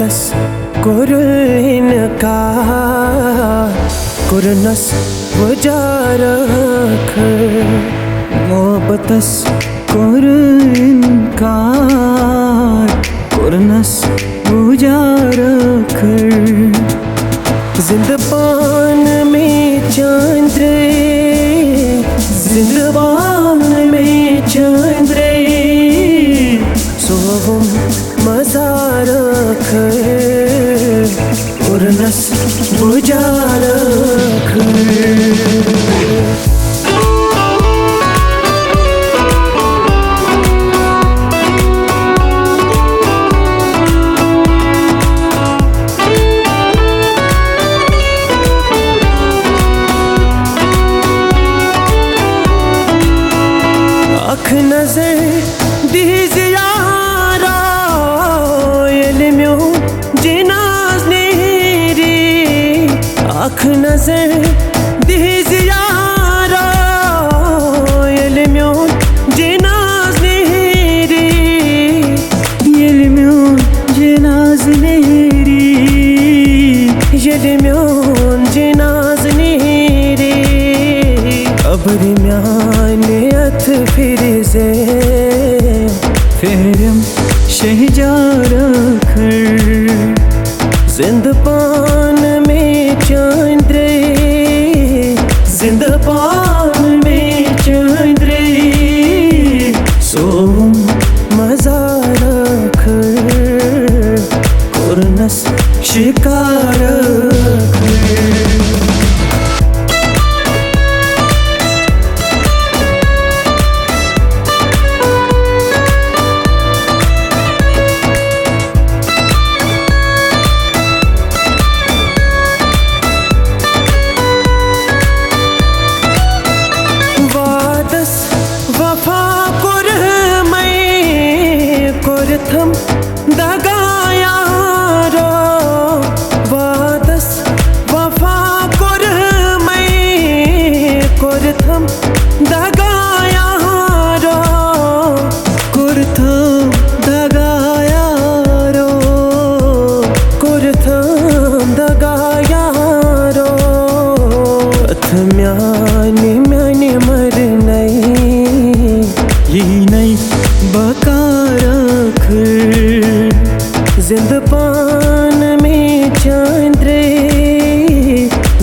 मोहब्बतस कोरुल इनकार कुरनस वजारख मोहब्बतस कोरुल इनकार कुरनस वजारख जिंदबान में चंद्रे जिंदबान में चंद्रे सोहम मज़ारख कुरनस वजारख अख नजर दीजियारा इल्म्यो जिनाज नेरी अख नजर दीजियारा इल्म्यो जिनाज नेरी इल्म्यो जिनाज नेरी इल्म्यो जिनाज नेरी अबरी म्याने अथ फिरिजे फिरम शहजारख जिंदपान में चंद्रे जिंदपान में चंद्रे सोम मज़ारख कुरनस शिकारख थम दगायारो वादस वफा कुरथम दगायारो कुरथम दगायारो कुरथम दगायारो अथ म्याने म्याने मर नहीं ये नहीं बकारख जिंदपान में चंद्रे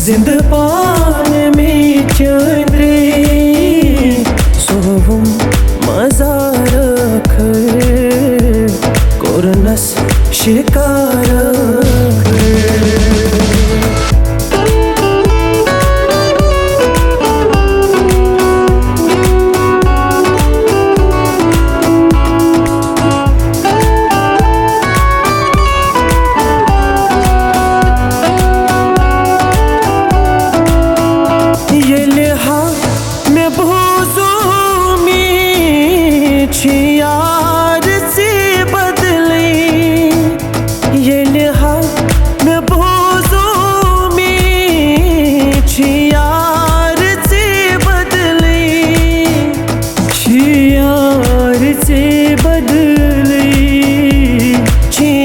जिंदपान में चंद्रे सोहम मज़ारख कुरनस शिकारख यार से बदले ये लिहा मैं बोझों में यार से बदले यार से बदले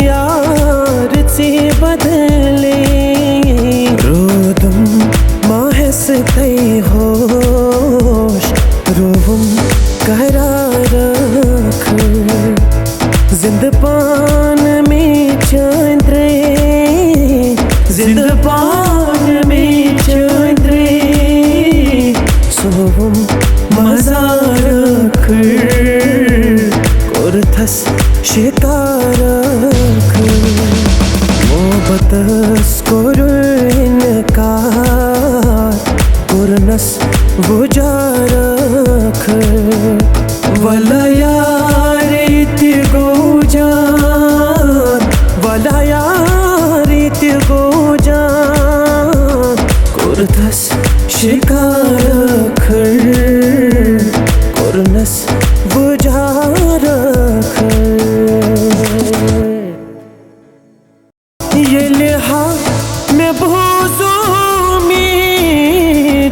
यार से बदले रोदम माहस तय होश रोवम करारख जिंदपान में चंद्रे जिंदपान में चंद्रे सोहम मज़ारख कुरथस शिकारख मोहब्बतस कोरुल इनकार कुरनस वजारख वला यार इत्गो जान वला यार इत्गो जान कुरथस शिकारख कुरनस वजारख ये लिहा मैं बोझों में